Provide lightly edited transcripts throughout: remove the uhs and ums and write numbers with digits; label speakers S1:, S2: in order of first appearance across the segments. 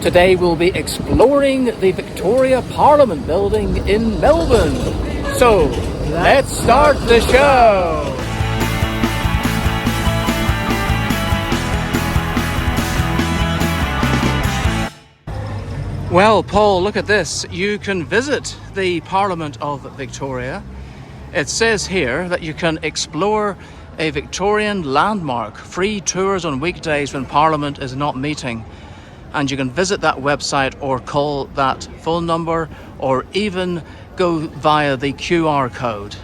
S1: Today we'll be exploring the Victoria Parliament building in Melbourne. So, let's start the show! Well, Paul, look at this. You can visit the Parliament of Victoria. It says here that you can explore a Victorian landmark, free tours on weekdays when Parliament is not meeting. And you can visit that website or call that phone number or even go via the QR code.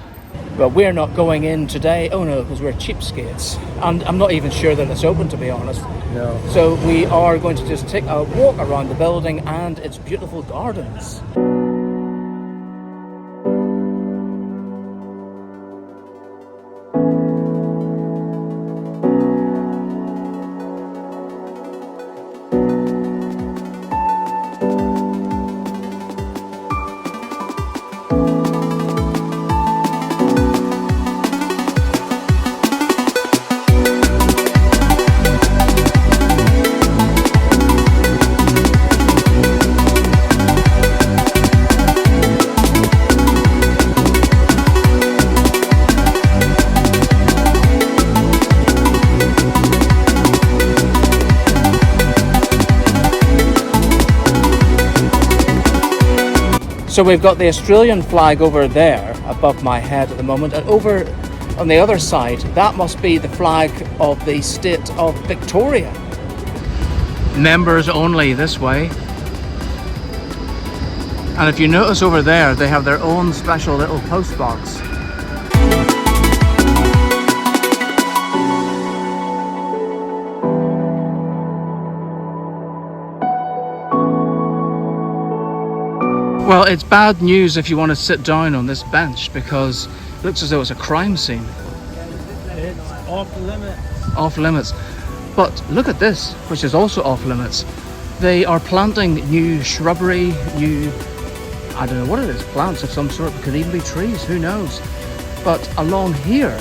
S1: But we're not going in today. Oh no, because we're cheapskates. And I'm not even sure that it's open, to be honest.
S2: No.
S1: So we are going to just take a walk around the building and its beautiful gardens. So we've got the Australian flag over there above my head at the moment, and over on the other side, that must be the flag of the state of Victoria. Members only this way. And if you notice over there, they have their own special little post box. Well, it's bad news if you want to sit down on this bench because it looks as though it's a crime scene.
S2: It's off limits.
S1: Off limits. But look at this, which is also off limits. They are planting new shrubbery, new, I don't know what it is, plants of some sort. It could even be trees, who knows. But along here,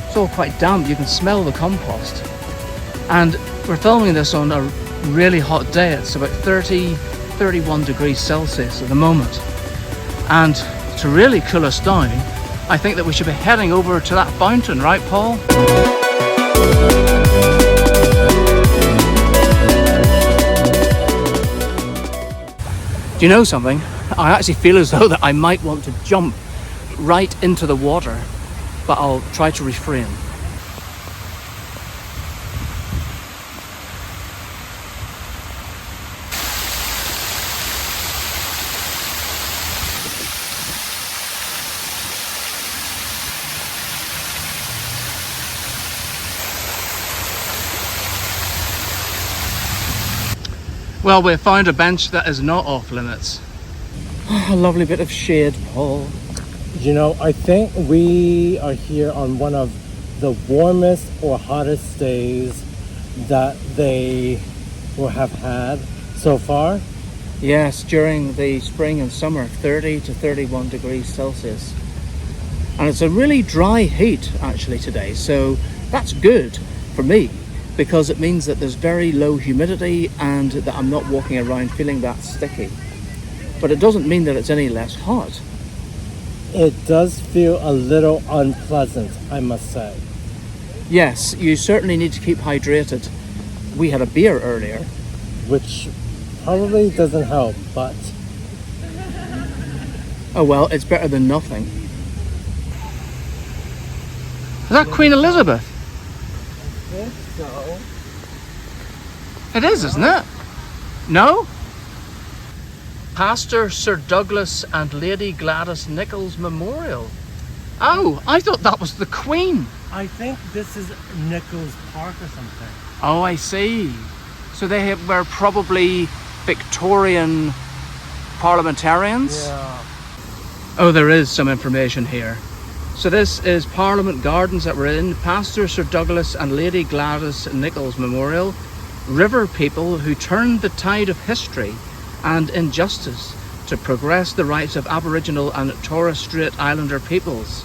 S1: it's all quite damp. You can smell the compost. And we're filming this on a really hot day. It's about 31 degrees Celsius at the moment, and to really cool us down, I think that we should be heading over to that fountain, right, Paul? Do you know something? I actually feel as though that I might want to jump right into the water, but I'll try to refrain. Well, we found a bench that is not off limits. A lovely bit of shade, Paul.
S2: You know, I think we are here on one of the warmest or hottest days that they will have had so far.
S1: Yes, during the spring and summer, 30 to 31 degrees Celsius. And it's a really dry heat actually today, so that's good for me, because it means that there's very low humidity and that I'm not walking around feeling that sticky. But it doesn't mean that it's any less hot.
S2: It does feel a little unpleasant, I must say.
S1: Yes, you certainly need to keep hydrated. We had a beer earlier.
S2: Which probably doesn't help, but...
S1: Oh well, it's better than nothing. Is that Queen Elizabeth?
S2: I think so.
S1: It is, isn't it? No? Pastor Sir Douglas and Lady Gladys Nicholls Memorial. Oh, I thought that was the Queen.
S2: I think this is Nicholls Park or something.
S1: Oh, I see. So they were probably Victorian parliamentarians?
S2: Yeah.
S1: Oh, there is some information here. So this is Parliament Gardens that we're in. Pastor Sir Douglas and Lady Gladys Nicholls Memorial. River people who turned the tide of history and injustice to progress the rights of Aboriginal and Torres Strait Islander peoples.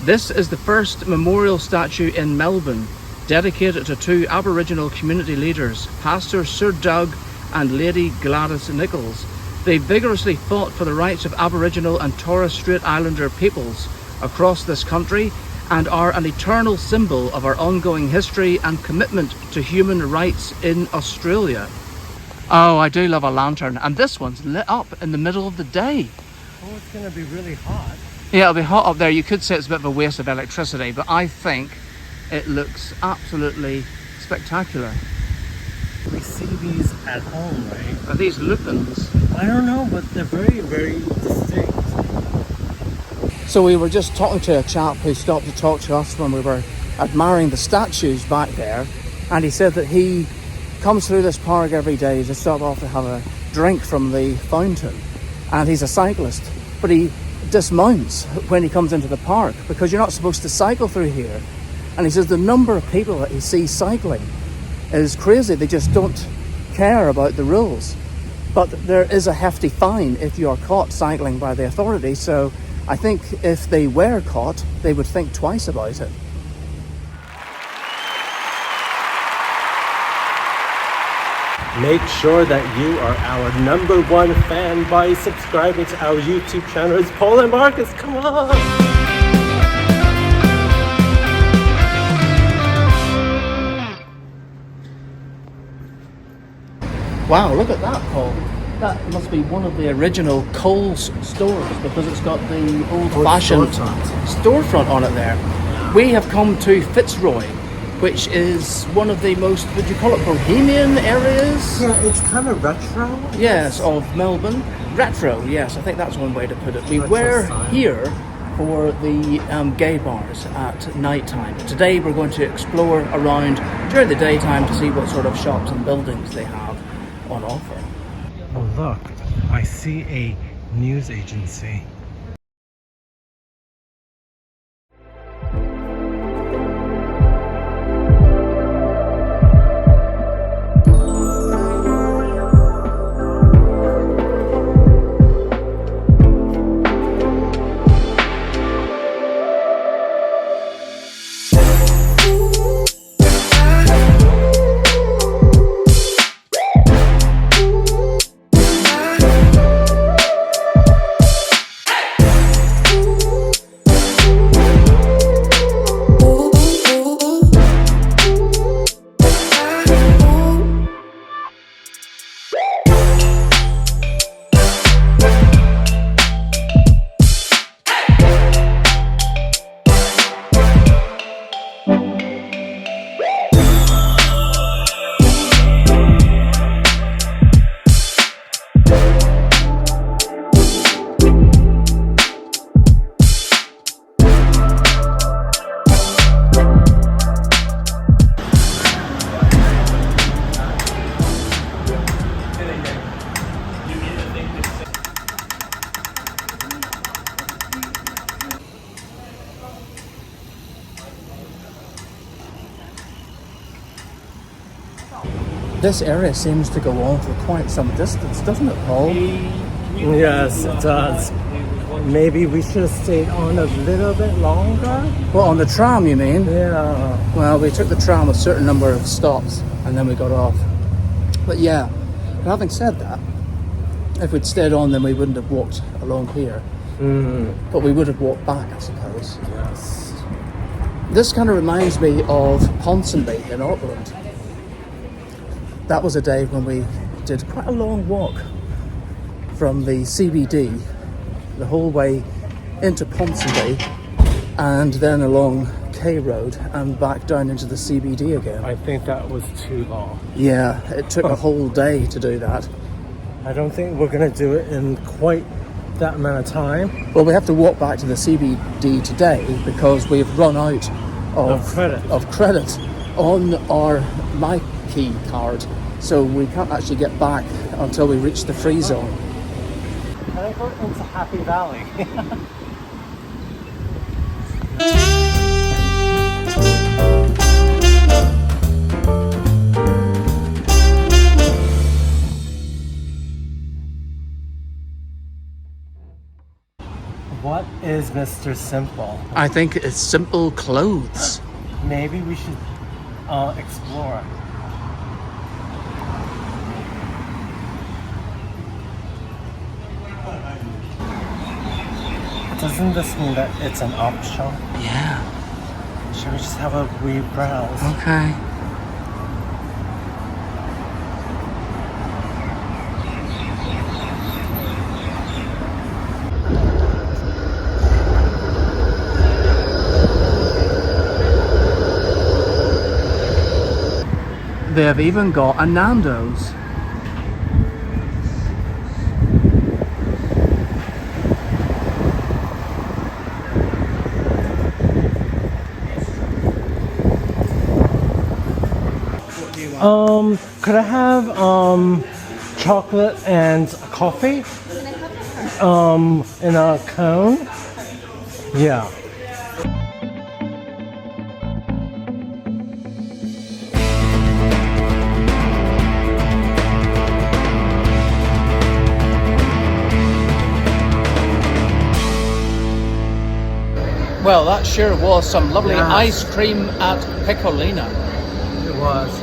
S1: This is the first memorial statue in Melbourne dedicated to two Aboriginal community leaders, Pastor Sir Doug and Lady Gladys Nicholls. They vigorously fought for the rights of Aboriginal and Torres Strait Islander peoples across this country and are an eternal symbol of our ongoing history and commitment to human rights in Australia. Oh, I do love a lantern, and this one's lit up in the middle of the day.
S2: Oh, it's going to be really hot.
S1: Yeah, it'll be hot up there. You could say it's a bit of a waste of electricity, but I think it looks absolutely spectacular.
S2: We see these at home, right?
S1: Are these lupins?
S2: I don't know, but they're very, very distinct.
S1: So we were just talking to a chap who stopped to talk to us when we were admiring the statues back there, and he said that he comes through this park every day to stop off to have a drink from the fountain, and he's a cyclist, but he dismounts when he comes into the park because you're not supposed to cycle through here. And he says the number of people that he sees cycling is crazy. They just don't care about the rules, but there is a hefty fine if you are caught cycling by the authorities. So I think if they were caught, they would think twice about it.
S2: Make sure that you are our #1 fan by subscribing to our YouTube channel. It's Paul and Marcus, come on!
S1: Wow, look at that, Paul. That must be one of the original Coles stores because it's got the old-fashioned storefront on it there. We have come to Fitzroy, which is one of the most, would you call it bohemian areas?
S2: Yeah, it's kind of retro.
S1: Yes, of Melbourne. Retro, yes, I think that's one way to put it. We
S2: Retro
S1: were
S2: style.
S1: here for the gay bars at night time. Today we're going to explore around during the daytime to see what sort of shops and buildings they have on offer.
S2: Oh look, I see a news agency.
S1: This area seems to go on for quite some distance, doesn't it, Paul?
S2: Yes, it does. Maybe we should have stayed on a little bit longer?
S1: Well, on the tram, you mean?
S2: Yeah.
S1: Well, we took the tram a certain number of stops and then we got off. But yeah, having said that, if we'd stayed on, then we wouldn't have walked along here. But we would have walked back, I suppose.
S2: Yes.
S1: This kind of reminds me of Ponsonby in Auckland. That was a day when we did quite a long walk from the CBD the whole way into Ponsonby and then along K Road and back down into the CBD again.
S2: I think that was too long.
S1: Yeah, it took a whole day to do that.
S2: I don't think we're going to do it in quite that amount of time.
S1: Well, we have to walk back to the CBD today because we've run out of credit on our MyKey card, so we can't actually get back until we reach the free zone.
S2: Can I go into Happy Valley? What is Mr. Simple?
S1: I think it's simple clothes.
S2: Maybe we should explore. Doesn't this mean that it's an op shop?
S1: Yeah.
S2: Should we just have a wee browse?
S1: Okay. They have even got a Nando's.
S2: Could I have chocolate and coffee? In a cone? Yeah.
S1: Well, that sure was some lovely
S2: Yes.
S1: ice cream at Piccolina.
S2: It was.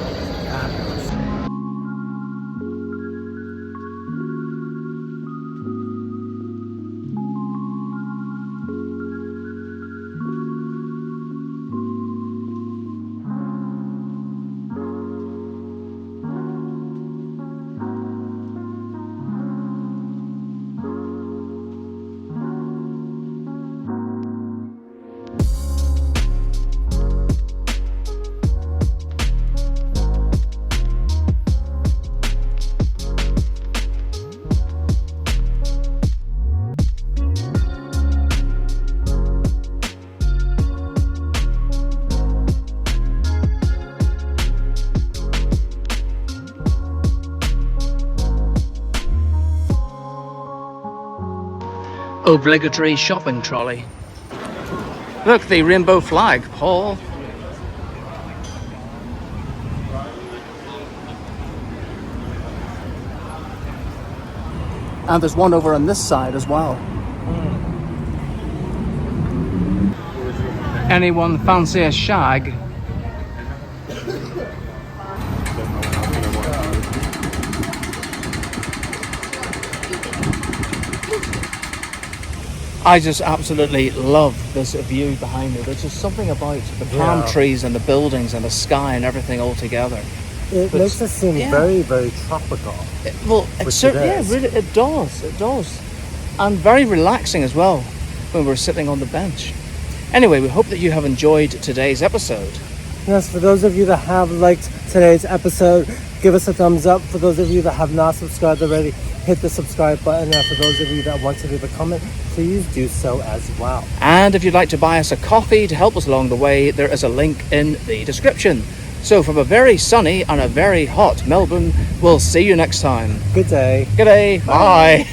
S1: Obligatory shopping trolley. Look, the rainbow flag, Paul. And there's one over on this side as well. Anyone fancy a shag? I just absolutely love this view behind me. There's just something about the palm trees and the buildings and the sky and everything all together.
S2: It makes it seem very, very tropical.
S1: Well, it certainly, really, it does. It does. And very relaxing as well when we're sitting on the bench. Anyway, we hope that you have enjoyed today's episode.
S2: Yes, for those of you that have liked today's episode, give us a thumbs up. For those of you that have not subscribed already, hit the subscribe button. And for those of you that want to leave a comment, please do so as well.
S1: And if you'd like to buy us a coffee to help us along the way, there is a link in the description. So from a very sunny and a very hot Melbourne, we'll see you next time.
S2: Good day.
S1: Good day. Bye.